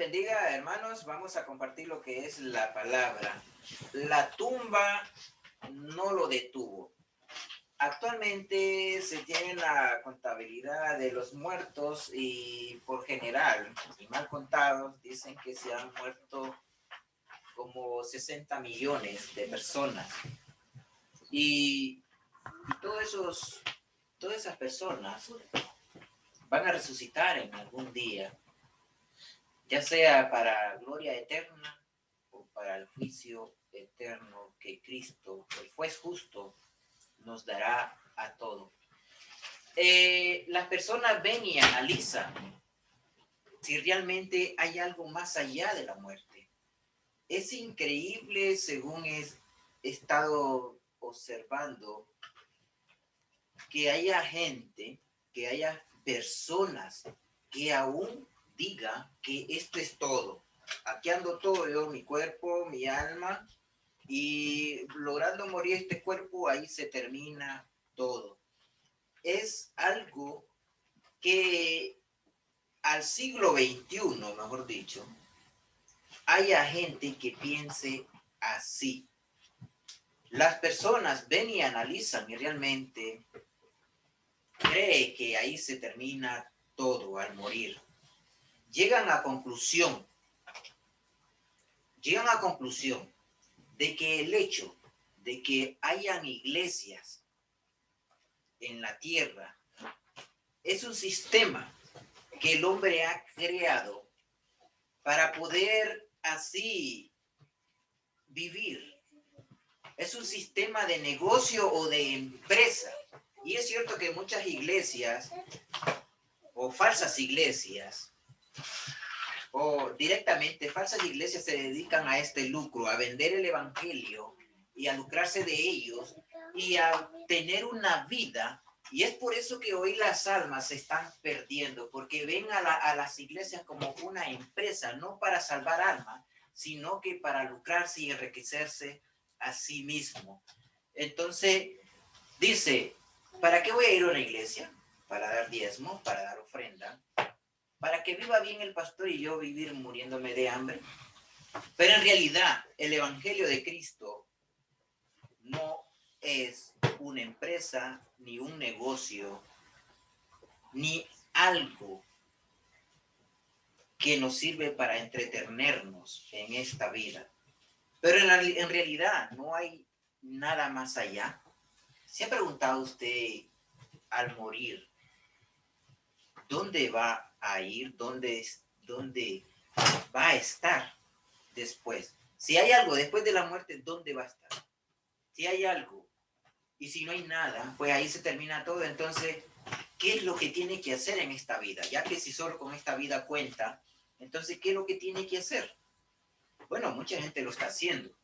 bendiga, hermanos. Vamos a compartir lo que es la palabra. La tumba no lo detuvo. Actualmente se tiene la contabilidad de los muertos y por general, y mal contados, dicen que se han muerto como 60 millones de personas. Y todas esas personas van a resucitar en algún día, ya sea para gloria eterna o para el juicio eterno que Cristo, el juez justo, nos dará a todos. Las personas ven y analizan si realmente hay algo más allá de la muerte. Es increíble, según he estado observando, que haya gente, que haya personas que aún diga que esto es todo. Aquí ando todo yo, mi cuerpo, mi alma, y logrando morir este cuerpo, ahí se termina todo. Es algo que al siglo XXI, mejor dicho, haya gente que piense así. Las personas ven y analizan y realmente cree que ahí se termina todo al morir. Llegan a conclusión de que el hecho de que hayan iglesias en la tierra es un sistema que el hombre ha creado para poder así vivir. Es un sistema de negocio o de empresa. Y es cierto que muchas iglesias o falsas iglesias o directamente falsas iglesias se dedican a este lucro, a vender el evangelio y a lucrarse de ellos y a tener una vida. Y es por eso que hoy las almas se están perdiendo, porque ven a las iglesias como una empresa, no para salvar almas, sino que para lucrarse y enriquecerse a sí mismo. Entonces, dice, ¿para qué voy a ir a una iglesia? Para dar diezmo, para dar ofrenda, para que viva bien el pastor y yo vivir muriéndome de hambre. Pero en realidad, el evangelio de Cristo no es una empresa, ni un negocio, ni algo que nos sirve para entretenernos en esta vida. Pero en realidad no hay nada más allá. ¿Se ha preguntado usted al morir dónde va a ir, dónde va a estar después? Si hay algo después de la muerte, ¿dónde va a estar? Si hay algo y si no hay nada, pues ahí se termina todo. Entonces, ¿qué es lo que tiene que hacer en esta vida? Ya que si solo con esta vida cuenta, entonces, ¿qué es lo que tiene que hacer? Bueno, mucha gente lo está haciendo.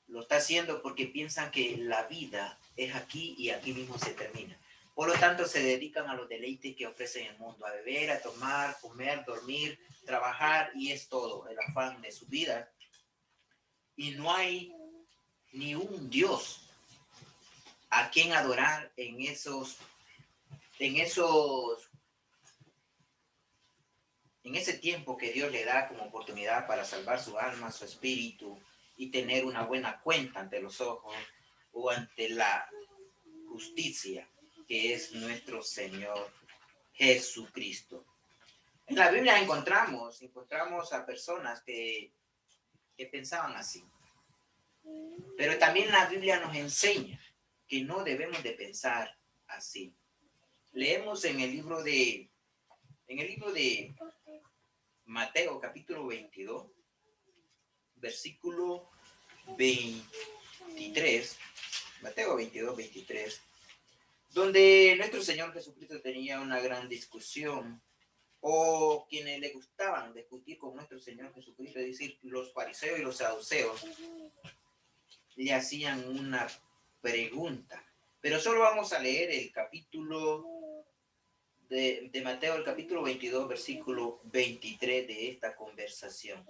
Lo está haciendo porque piensan que la vida es aquí y aquí mismo se termina. Por lo tanto, se dedican a los deleites que ofrecen el mundo, a beber, a tomar, comer, dormir, trabajar, y es todo el afán de su vida. Y no hay ni un Dios a quien adorar en ese tiempo que Dios le da como oportunidad para salvar su alma, su espíritu y tener una buena cuenta ante los ojos o ante la justicia que es nuestro Señor Jesucristo. En la Biblia encontramos a personas que pensaban así. Pero también la Biblia nos enseña que no debemos de pensar así. Leemos en el libro de Mateo capítulo 22, versículo 23, Mateo 22, 23, donde nuestro Señor Jesucristo tenía una gran discusión, o quienes le gustaban discutir con nuestro Señor Jesucristo, es decir, los fariseos y los saduceos, le hacían una pregunta. Pero solo vamos a leer el capítulo de Mateo, el capítulo 22, versículo 23 de esta conversación.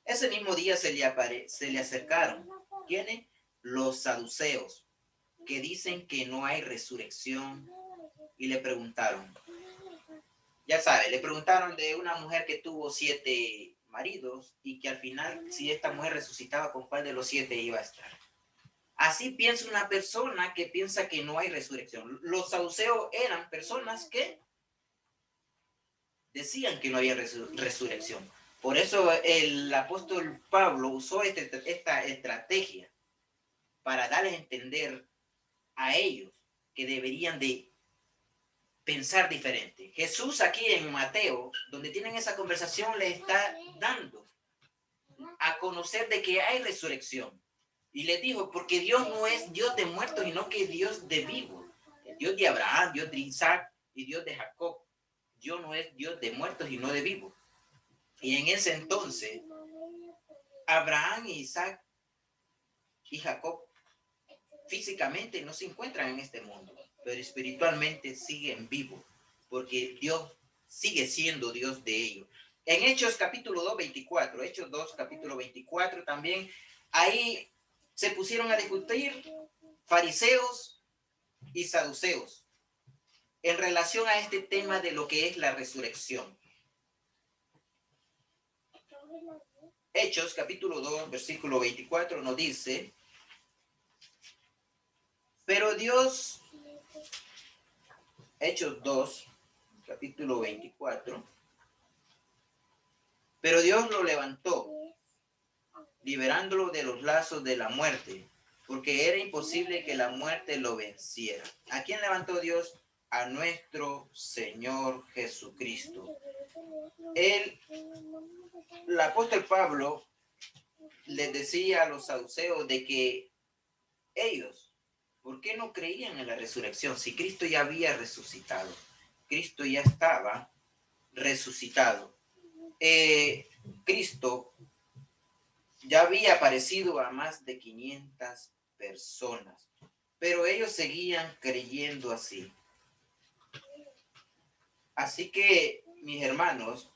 Ese mismo día se le acercaron. ¿Quiénes? Los saduceos, que dicen que no hay resurrección, y le preguntaron, Ya sabe, le preguntaron de una mujer que tuvo 7 maridos y que al final, si esta mujer resucitaba, ¿con cuál de los 7 iba a estar? Así piensa una persona que piensa que no hay resurrección. Los saduceos eran personas que decían que no había resurrección. Por eso el apóstol Pablo usó esta estrategia para darles a entender a ellos que deberían de pensar diferente. Jesús aquí en Mateo, donde tienen esa conversación, les está dando a conocer de que hay resurrección. Y les dijo, porque Dios no es Dios de muertos, sino que Dios de vivos. Dios de Abraham, Dios de Isaac y Dios de Jacob. Dios no es Dios de muertos y no de vivos. Y en ese entonces, Abraham, Isaac y Jacob físicamente no se encuentran en este mundo, pero espiritualmente siguen vivos, porque Dios sigue siendo Dios de ellos. En Hechos capítulo 2, 24, Hechos 2, capítulo 24, también ahí se pusieron a discutir fariseos y saduceos en relación a este tema de lo que es la resurrección. Hechos capítulo 2, versículo 24 nos dice, pero Dios, Hechos 2, capítulo 24, pero Dios lo levantó, liberándolo de los lazos de la muerte, porque era imposible que la muerte lo venciera. ¿A quién levantó Dios? A nuestro Señor Jesucristo. El apóstol Pablo les decía a los saduceos de que ellos, ¿por qué no creían en la resurrección si Cristo ya había resucitado? Cristo ya estaba resucitado. Cristo ya había aparecido a más de 500 personas, pero ellos seguían creyendo así. Así que, mis hermanos,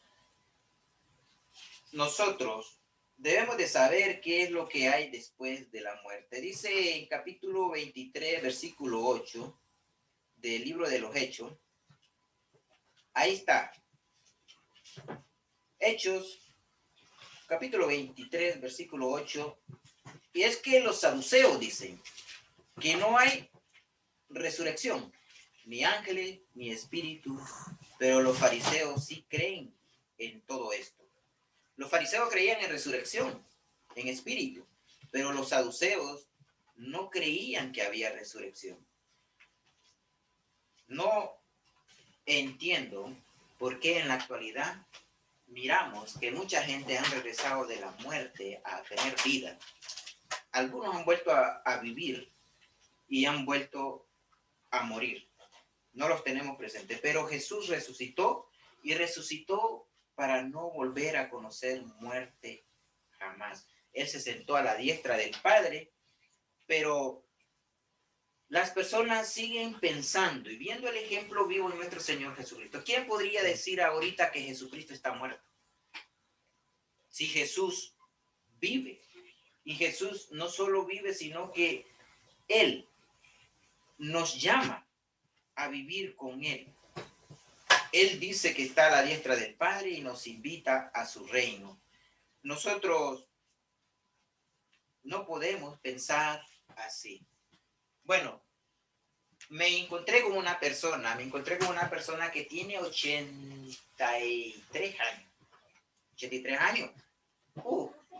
nosotros debemos de saber qué es lo que hay después de la muerte. Dice en capítulo 23, versículo 8 del libro de los Hechos, ahí está, Hechos, capítulo 23, versículo 8, y es que los saduceos dicen que no hay resurrección, ni ángeles, ni espíritus, pero los fariseos sí creen en todo esto. Los fariseos creían en resurrección, en espíritu, pero los saduceos no creían que había resurrección. No entiendo por qué en la actualidad miramos que mucha gente ha regresado de la muerte a tener vida. Algunos han vuelto a vivir y han vuelto a morir. No los tenemos presentes, pero Jesús resucitó y resucitó para no volver a conocer muerte jamás. Él se sentó a la diestra del Padre, pero las personas siguen pensando y viendo el ejemplo vivo de nuestro Señor Jesucristo. ¿Quién podría decir ahorita que Jesucristo está muerto? Si Jesús vive, y Jesús no solo vive, sino que Él nos llama a vivir con Él. Él dice que está a la diestra del Padre y nos invita a su reino. Nosotros no podemos pensar así. Bueno, me encontré con una persona que tiene 83 años. 83 años.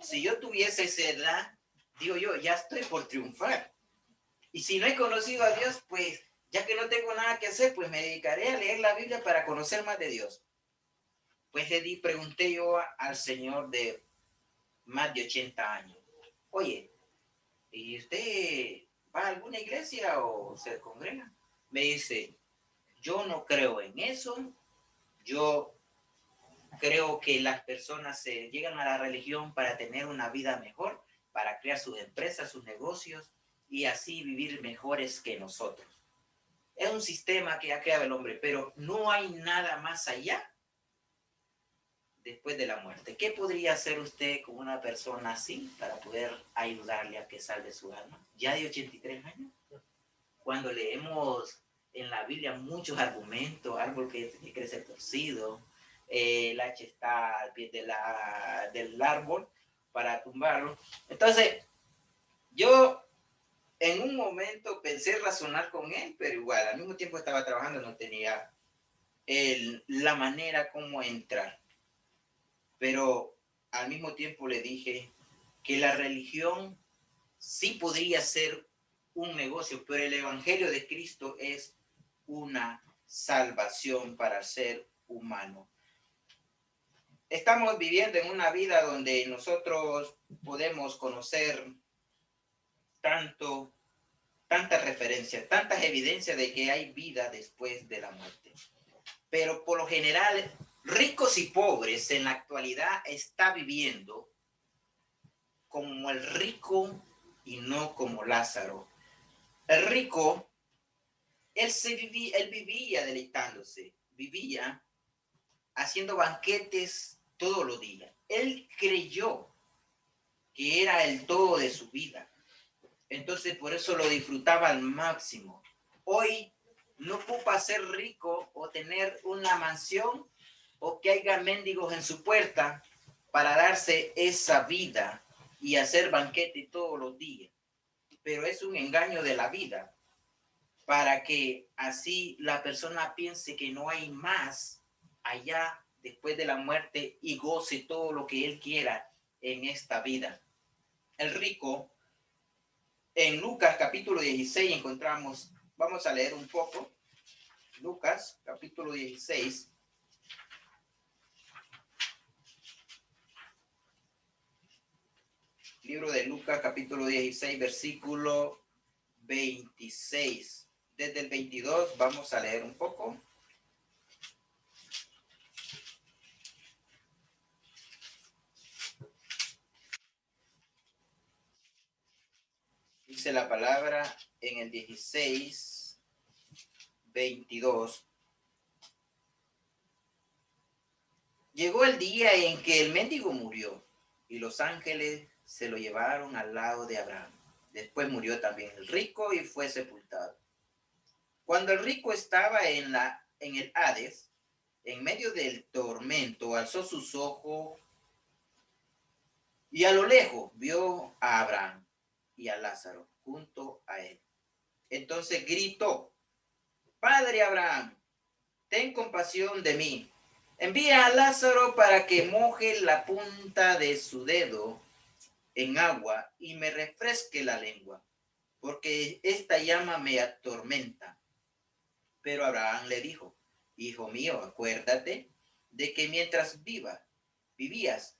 Si yo tuviese esa edad, digo yo, ya estoy por triunfar. Y si no he conocido a Dios, pues ya que no tengo nada que hacer, pues me dedicaré a leer la Biblia para conocer más de Dios. Pues pregunté yo al señor de más de 80 años, oye, ¿y usted va a alguna iglesia o se congrega? Me dice, yo no creo en eso, yo creo que las personas se llegan a la religión para tener una vida mejor, para crear sus empresas, sus negocios y así vivir mejores que nosotros. Es un sistema que ha creado el hombre, pero no hay nada más allá después de la muerte. ¿Qué podría hacer usted con una persona así para poder ayudarle a que salve su alma? Ya de 83 años. Cuando leemos en la Biblia muchos argumentos, árbol que crece torcido, el hacha está al pie del árbol para tumbarlo. Entonces, yo en un momento pensé razonar con él, pero igual, al mismo tiempo estaba trabajando, no tenía la manera como entrar. Pero al mismo tiempo le dije que la religión sí podría ser un negocio, pero el Evangelio de Cristo es una salvación para el ser humano. Estamos viviendo en una vida donde nosotros podemos conocer tantas referencias, tantas evidencias de que hay vida después de la muerte. Pero por lo general, ricos y pobres en la actualidad está viviendo como el rico y no como Lázaro. El rico, él vivía deleitándose, vivía haciendo banquetes todos los días. Él creyó que era el todo de su vida. Entonces por eso lo disfrutaba al máximo. Hoy no ocupa ser rico o tener una mansión o que haya mendigos en su puerta para darse esa vida y hacer banquete todos los días. Pero es un engaño de la vida para que así la persona piense que no hay más allá después de la muerte y goce todo lo que él quiera en esta vida. El rico, en Lucas capítulo 16 encontramos, vamos a leer un poco, Lucas capítulo 16. Libro de Lucas capítulo 16, versículo 26. Desde el 22 vamos a leer un poco. Dice la palabra en el 16, 22. Llegó el día en que el mendigo murió y los ángeles se lo llevaron al lado de Abraham. Después murió también el rico y fue sepultado. Cuando el rico estaba en el Hades, en medio del tormento, alzó sus ojos y a lo lejos vio a Abraham y a Lázaro junto a él. Entonces gritó: Padre Abraham, ten compasión de mí. Envía a Lázaro para que moje la punta de su dedo en agua y me refresque la lengua, porque esta llama me atormenta. Pero Abraham le dijo: Hijo mío, acuérdate de que mientras vivías,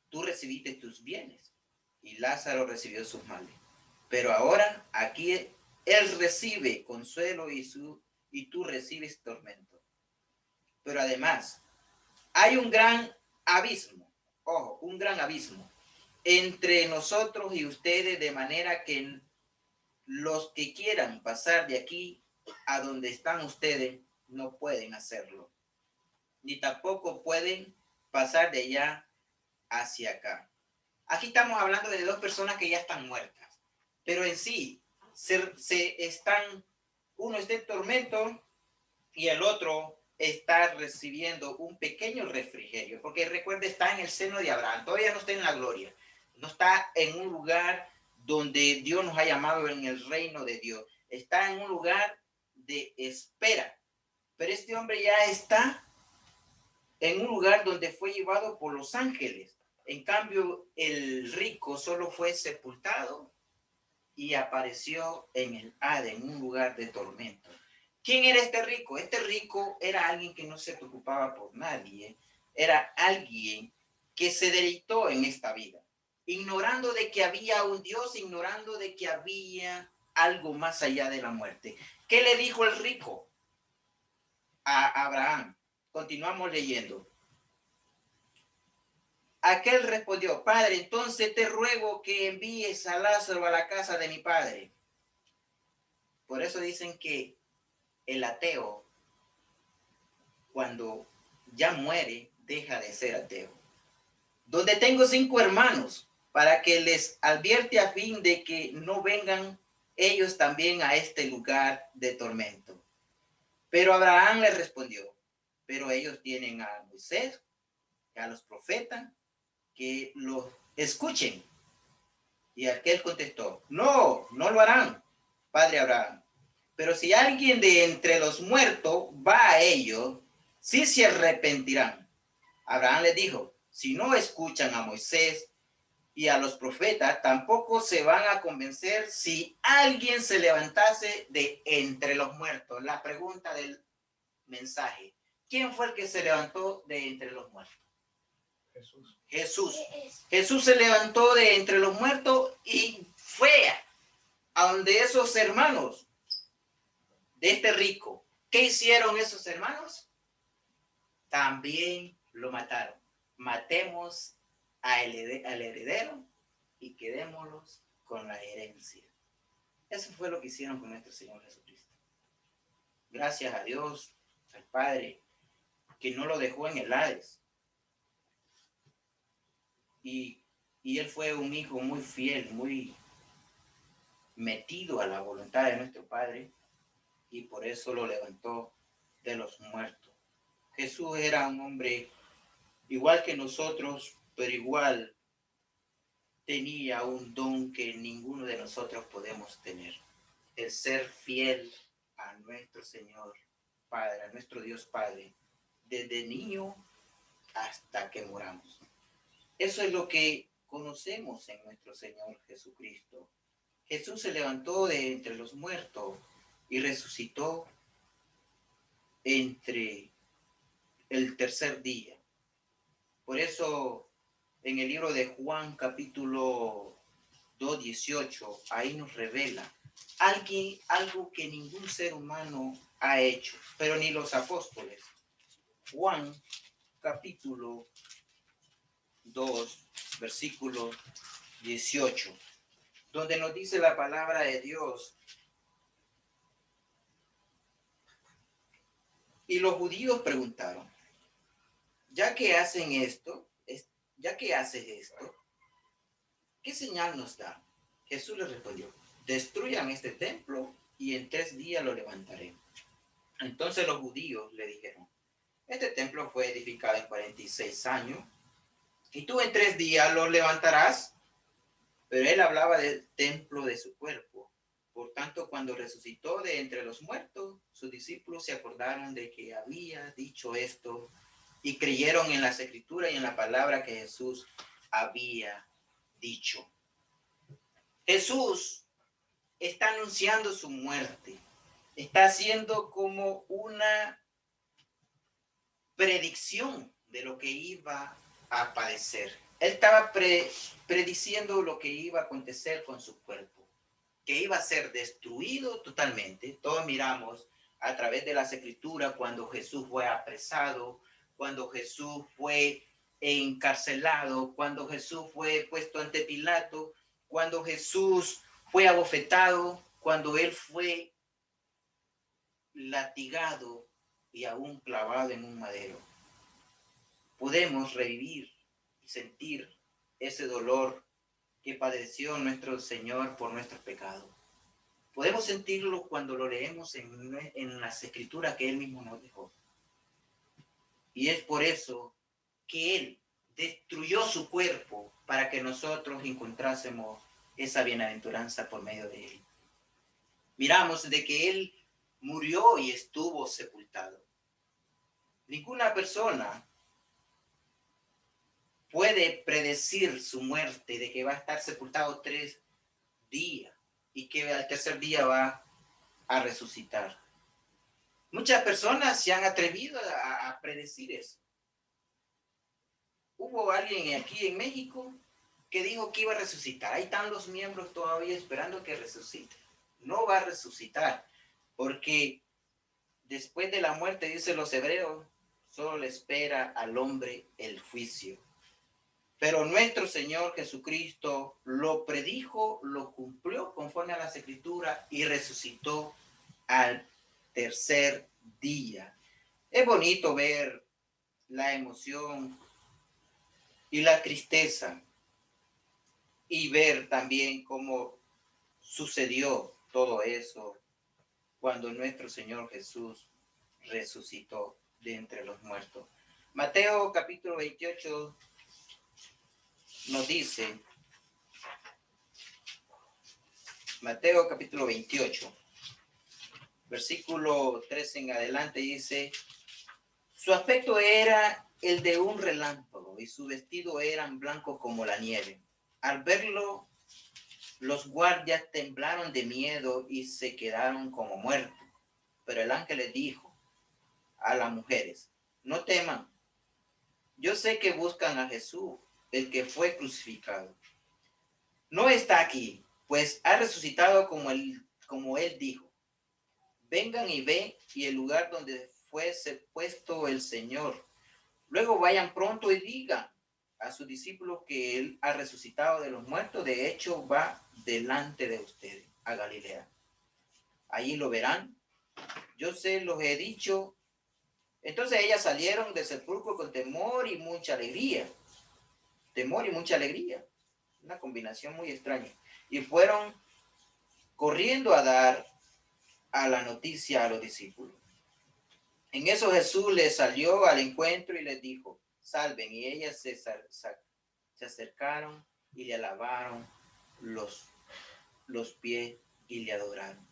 tú recibiste tus bienes y Lázaro recibió sus males. Pero ahora aquí él recibe consuelo y tú recibes tormento. Pero además, hay un gran abismo, ojo, un gran abismo entre nosotros y ustedes, de manera que los que quieran pasar de aquí a donde están ustedes no pueden hacerlo, ni tampoco pueden pasar de allá hacia acá. Aquí estamos hablando de dos personas que ya están muertas, pero en sí uno está en tormento y el otro está recibiendo un pequeño refrigerio, porque recuerde, está en el seno de Abraham, todavía no está en la gloria, no está en un lugar donde Dios nos ha llamado en el reino de Dios, está en un lugar de espera, pero este hombre ya está en un lugar donde fue llevado por los ángeles. En cambio, el rico solo fue sepultado y apareció en el Hades, en un lugar de tormento. ¿Quién era este rico? Este rico era alguien que no se preocupaba por nadie, era alguien que se deleitó en esta vida, ignorando de que había un Dios, ignorando de que había algo más allá de la muerte. ¿Qué le dijo el rico a Abraham? Continuamos leyendo. Aquel respondió: Padre, entonces te ruego que envíes a Lázaro a la casa de mi padre. Por eso dicen que el ateo, cuando ya muere, deja de ser ateo. Donde tengo 5 hermanos, para que les advierte a fin de que no vengan ellos también a este lugar de tormento. Pero Abraham le respondió, pero ellos tienen a Moisés, a los profetas, que los escuchen. Y aquel contestó, no, no lo harán, padre Abraham. Pero si alguien de entre los muertos va a ellos, sí se arrepentirán. Abraham les dijo, si no escuchan a Moisés y a los profetas, tampoco se van a convencer si alguien se levantase de entre los muertos. La pregunta del mensaje, ¿quién fue el que se levantó de entre los muertos? Jesús. Jesús. Jesús se levantó de entre los muertos y fue a donde esos hermanos de este rico. ¿Qué hicieron esos hermanos? También lo mataron. Matemos al heredero y quedémoslos con la herencia. Eso fue lo que hicieron con nuestro Señor Jesucristo. Gracias a Dios, al Padre, que no lo dejó en el Hades. Y él fue un hijo muy fiel, muy metido a la voluntad de nuestro Padre, y por eso lo levantó de los muertos. Jesús era un hombre igual que nosotros, pero igual tenía un don que ninguno de nosotros podemos tener. El ser fiel a nuestro Señor Padre, a nuestro Dios Padre, desde niño hasta que moramos. Eso es lo que conocemos en nuestro Señor Jesucristo. Jesús se levantó de entre los muertos y resucitó entre el tercer día. Por eso en el libro de Juan capítulo 2, 18, ahí nos revela algo que ningún ser humano ha hecho, pero ni los apóstoles. Juan capítulo 2, versículo 18, donde nos dice la palabra de Dios. Y los judíos preguntaron, ya que haces esto, ¿qué señal nos da? Jesús les respondió, destruyan este templo y en 3 días lo levantaré. Entonces los judíos le dijeron, este templo fue edificado en 46 años y tú en 3 días lo levantarás. Pero él hablaba del templo de su cuerpo. Por tanto, cuando resucitó de entre los muertos, sus discípulos se acordaron de que había dicho esto y creyeron en las escrituras y en la palabra que Jesús había dicho. Jesús está anunciando su muerte. Está haciendo como una predicción de lo que iba a padecer. Él estaba prediciendo lo que iba a acontecer con su cuerpo, que iba a ser destruido totalmente. Todos miramos a través de las escrituras cuando Jesús fue apresado, cuando Jesús fue encarcelado, cuando Jesús fue puesto ante Pilato, cuando Jesús fue abofetado, cuando él fue latigado y aún clavado en un madero. Podemos revivir y sentir ese dolor que padeció nuestro Señor por nuestros pecados. Podemos sentirlo cuando lo leemos en las escrituras que Él mismo nos dejó. Y es por eso que Él destruyó su cuerpo para que nosotros encontrásemos esa bienaventuranza por medio de Él. Miramos de que Él murió y estuvo sepultado. Ninguna persona puede predecir su muerte, de que va a estar sepultado 3 días y que al tercer día va a resucitar. Muchas personas se han atrevido a predecir eso. Hubo alguien aquí en México que dijo que iba a resucitar. Ahí están los miembros todavía esperando que resucite. No va a resucitar, porque después de la muerte, dicen los hebreos, solo le espera al hombre el juicio. Pero nuestro Señor Jesucristo lo predijo, lo cumplió conforme a las escrituras y resucitó al tercer día. Es bonito ver la emoción y la tristeza y ver también cómo sucedió todo eso cuando nuestro Señor Jesús resucitó de entre los muertos. Mateo capítulo 28 nos dice, Mateo capítulo 28, versículo 13 en adelante dice, su aspecto era el de un relámpago y su vestido era blanco como la nieve. Al verlo, los guardias temblaron de miedo y se quedaron como muertos. Pero el ángel les dijo a las mujeres, no teman, yo sé que buscan a Jesús, el que fue crucificado. No está aquí, pues ha resucitado como él dijo. Vengan y ven y el lugar donde fuese puesto el Señor. Luego vayan pronto y digan a sus discípulos que él ha resucitado de los muertos. De hecho, va delante de ustedes a Galilea. Allí lo verán. Yo se los he dicho. Entonces ellas salieron del sepulcro con temor y mucha alegría. Temor y mucha alegría. Una combinación muy extraña. Y fueron corriendo a dar a la noticia a los discípulos. En eso Jesús les salió al encuentro y les dijo, salven. Y ellas se acercaron y le lavaron los pies y le adoraron.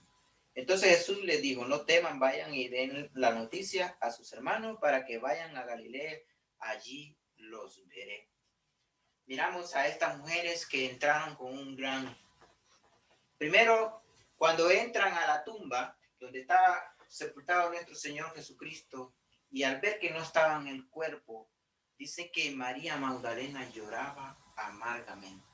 Entonces Jesús les dijo, no teman, vayan y den la noticia a sus hermanos para que vayan a Galilea, allí los veré. Miramos a estas mujeres que entraron con un gran... Primero, cuando entran a la tumba, donde estaba sepultado nuestro Señor Jesucristo, y al ver que no estaba en el cuerpo, dice que María Magdalena lloraba amargamente.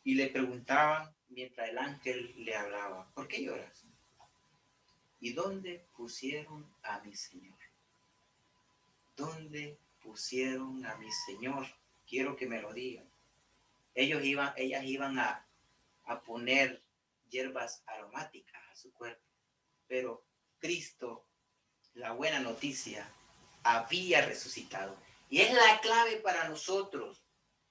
Y le preguntaban, mientras el ángel le hablaba, ¿por qué lloras? ¿Y dónde pusieron a mi Señor? ¿Dónde pusieron a mi Señor? Quiero que me lo digan. Ellas iban a poner hierbas aromáticas a su cuerpo, pero Cristo, la buena noticia, había resucitado. Y es la clave para nosotros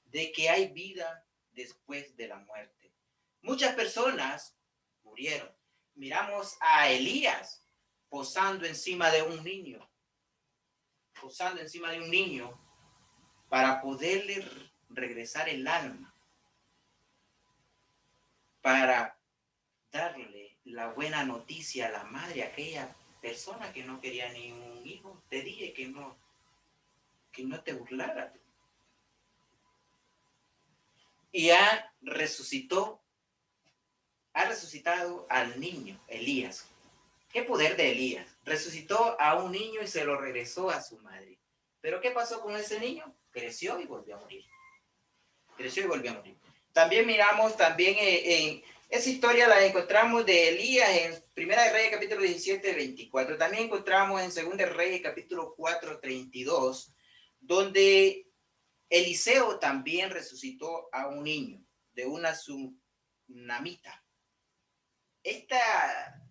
de que hay vida después de la muerte. Muchas personas murieron. Miramos a Elías posando encima de un niño, para poderle regresar el alma, para darle la buena noticia a la madre, a aquella persona que no quería ni un hijo. Te dije que no te burlara. Y ha resucitado al niño, Elías. ¿Qué poder de Elías? Resucitó a un niño y se lo regresó a su madre. ¿Pero qué pasó con ese niño? Creció y volvió a morir. También miramos en esa historia la encontramos de Elías en Primera de Reyes capítulo 17, 24. También encontramos en Segunda de Reyes capítulo 4, 32, donde Eliseo también resucitó a un niño de una tsunamita. Esta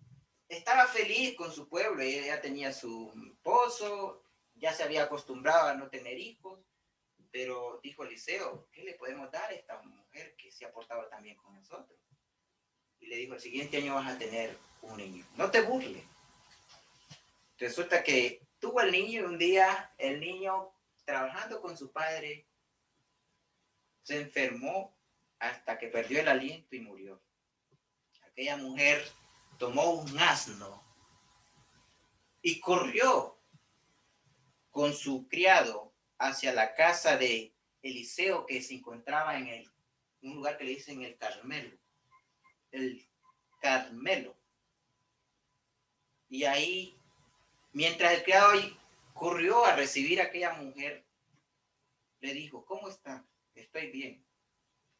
estaba feliz con su pueblo, ella tenía su esposo, ya se había acostumbrado a no tener hijos, pero dijo Eliseo, ¿qué le podemos dar a esta mujer que se ha portado tan bien con nosotros? Y le dijo, el siguiente año vas a tener un niño. No te burles. Resulta que tuvo el niño y un día el niño, trabajando con su padre, se enfermó hasta que perdió el aliento y murió. Aquella mujer tomó un asno y corrió con su criado hacia la casa de Eliseo, que se encontraba en un lugar que le dicen el Carmelo. El Carmelo. Y ahí, mientras el criado corrió a recibir a aquella mujer, le dijo, ¿cómo está? Estoy bien.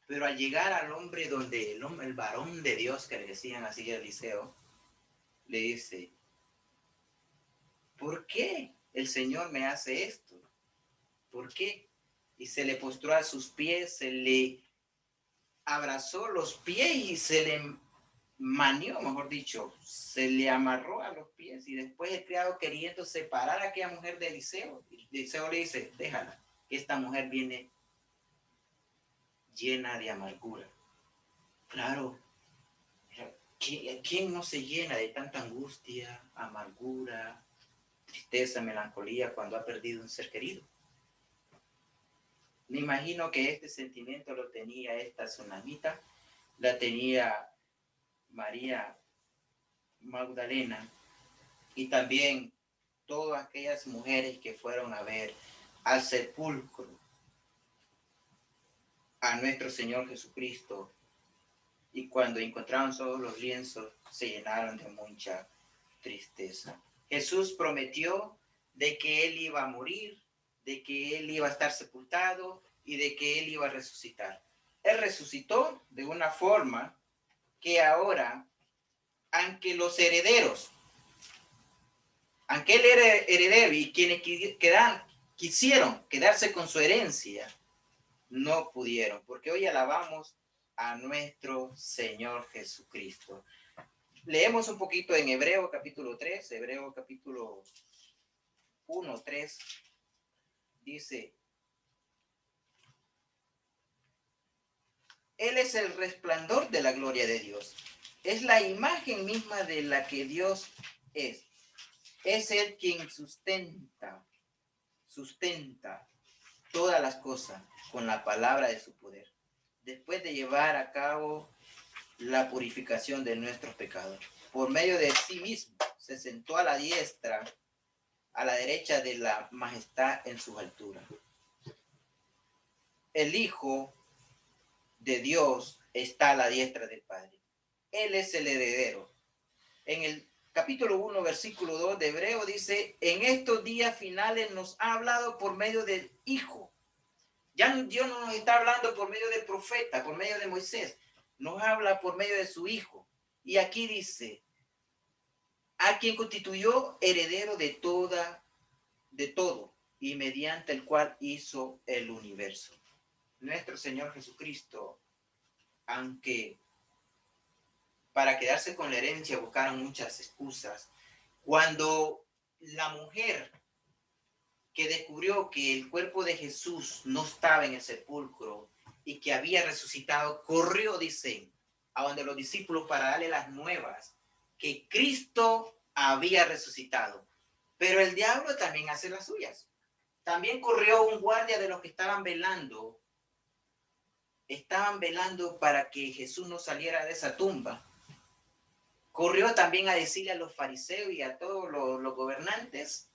Pero al llegar al hombre el varón de Dios, que le decían así a Eliseo, le dice, ¿por qué el Señor me hace esto? ¿Por qué? Y se le postró a sus pies, se le abrazó los pies y se le manió, mejor dicho, se le amarró a los pies, y después el criado, queriendo separar a aquella mujer de Eliseo, Eliseo le dice, déjala, que esta mujer viene llena de amargura. Claro, ¿quién no se llena de tanta angustia, amargura, tristeza, melancolía cuando ha perdido un ser querido. Me imagino que este sentimiento lo tenía esta tsunamita, la tenía María Magdalena y también todas aquellas mujeres que fueron a ver al sepulcro a nuestro Señor Jesucristo, y cuando encontraron todos los lienzos se llenaron de mucha tristeza. Jesús prometió de que Él iba a morir, de que Él iba a estar sepultado y de que Él iba a resucitar. Él resucitó de una forma que ahora, aunque los herederos, aunque Él era heredero y quienes quisieron quedarse con su herencia, no pudieron, porque hoy alabamos a nuestro Señor Jesucristo. Leemos un poquito en Hebreo capítulo 3, Hebreo capítulo 1, 3, dice: Él es el resplandor de la gloria de Dios, es la imagen misma de la que Dios es Él quien sustenta todas las cosas con la palabra de su poder, después de llevar a cabo la purificación de nuestros pecados. Por medio de sí mismo se sentó a la diestra, a la derecha de la majestad en sus alturas. El Hijo de Dios está a la diestra del Padre. Él es el heredero. En el capítulo 1, versículo 2 de Hebreo dice: en estos días finales nos ha hablado por medio del Hijo. Ya Dios no nos está hablando por medio del profeta, por medio de Moisés. Nos habla por medio de su Hijo. Y aquí dice: a quien constituyó heredero de todo, y mediante el cual hizo el universo. Nuestro Señor Jesucristo, aunque para quedarse con la herencia buscaron muchas excusas, cuando la mujer que descubrió que el cuerpo de Jesús no estaba en el sepulcro y que había resucitado, corrió, dice, a donde los discípulos para darle las nuevas que Cristo había resucitado. Pero el diablo también hace las suyas. También corrió un guardia de los que estaban velando para que Jesús no saliera de esa tumba. Corrió también a decirle a los fariseos y a todos los gobernantes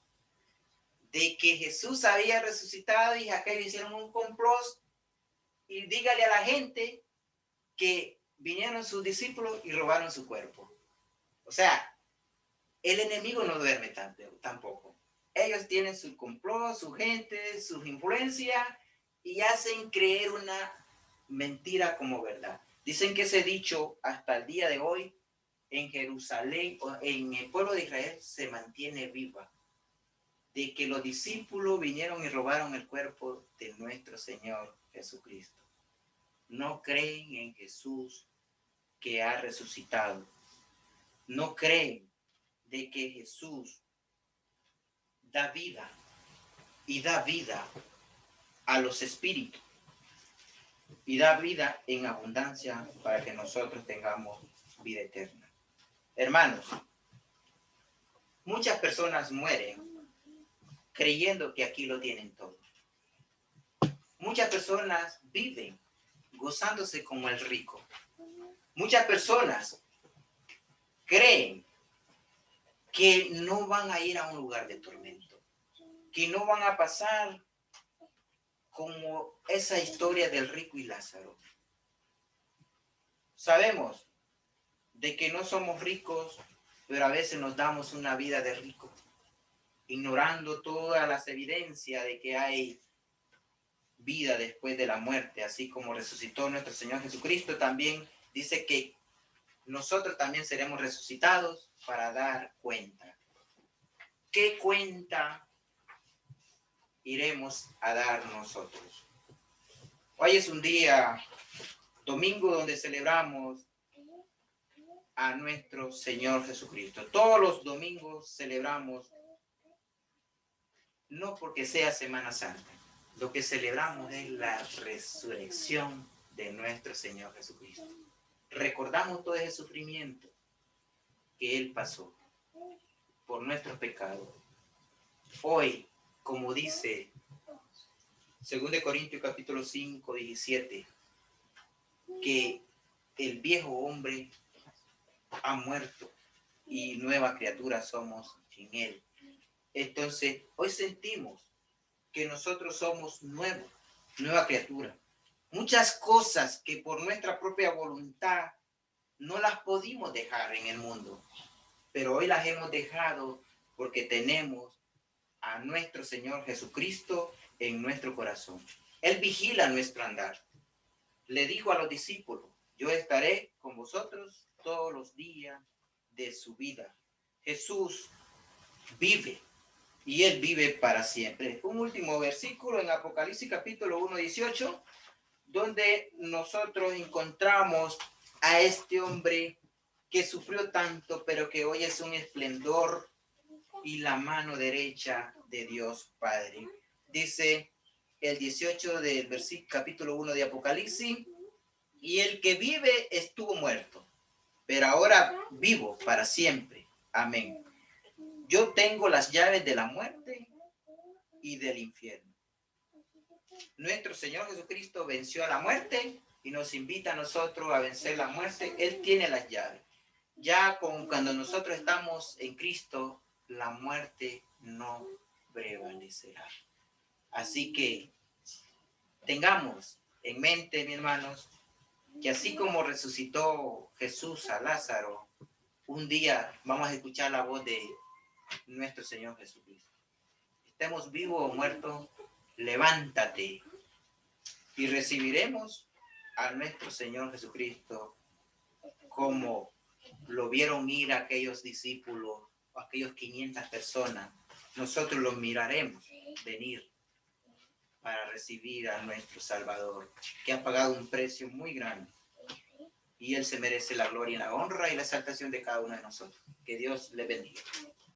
de que Jesús había resucitado, y aquellos hicieron un complot y dígale a la gente que vinieron sus discípulos y robaron su cuerpo. O sea, el enemigo no duerme tampoco. Ellos tienen su complot, su gente, sus influencias, y hacen creer una mentira como verdad. Dicen que ese dicho hasta el día de hoy en Jerusalén o en el pueblo de Israel se mantiene viva, de que los discípulos vinieron y robaron el cuerpo de nuestro Señor Jesucristo. No creen en Jesús que ha resucitado. No creen de que Jesús da vida y da vida a los espíritus y da vida en abundancia para que nosotros tengamos vida eterna. Hermanos, muchas personas mueren creyendo que aquí lo tienen todo. Muchas personas viven gozándose como el rico. Muchas personas creen que no van a ir a un lugar de tormento, que no van a pasar como esa historia del rico y Lázaro. Sabemos de que no somos ricos, pero a veces nos damos una vida de rico, ignorando todas las evidencias de que hay vida después de la muerte, así como resucitó nuestro Señor Jesucristo. También dice que nosotros también seremos resucitados para dar cuenta. ¿Qué cuenta iremos a dar nosotros? Hoy es un día domingo donde celebramos a nuestro Señor Jesucristo. Todos los domingos celebramos, no porque sea Semana Santa, lo que celebramos es la resurrección de nuestro Señor Jesucristo. Recordamos todo ese sufrimiento que Él pasó por nuestros pecados, hoy, como dice 2 Corintios capítulo 5, 17, que el viejo hombre ha muerto y nueva criatura somos en él. Entonces, hoy sentimos que nosotros somos nueva criatura. Muchas cosas que por nuestra propia voluntad no las pudimos dejar en el mundo, pero hoy las hemos dejado porque tenemos a nuestro Señor Jesucristo en nuestro corazón. Él vigila nuestro andar. Le dijo a los discípulos, yo estaré con vosotros todos los días de su vida. Jesús vive y Él vive para siempre. Un último versículo en Apocalipsis capítulo 1, 18, donde nosotros encontramos a este hombre que sufrió tanto, pero que hoy es un esplendor y la mano derecha de Dios Padre. Dice el 18 del versículo capítulo 1 de Apocalipsis, y el que vive estuvo muerto, pero ahora vivo para siempre. Amén. Yo tengo las llaves de la muerte y del infierno. Nuestro Señor Jesucristo venció a la muerte y nos invita a nosotros a vencer la muerte. Él tiene las llaves. Ya cuando nosotros estamos en Cristo, la muerte no prevalecerá. Así que tengamos en mente, mis hermanos, que así como resucitó Jesús a Lázaro, un día vamos a escuchar la voz de nuestro Señor Jesucristo. Estemos vivos o muertos, levántate y recibiremos a nuestro Señor Jesucristo como lo vieron ir aquellos discípulos, aquellos 500 personas. Nosotros los miraremos venir para recibir a nuestro Salvador, que ha pagado un precio muy grande. Y Él se merece la gloria, la honra y la exaltación de cada uno de nosotros. Que Dios le bendiga.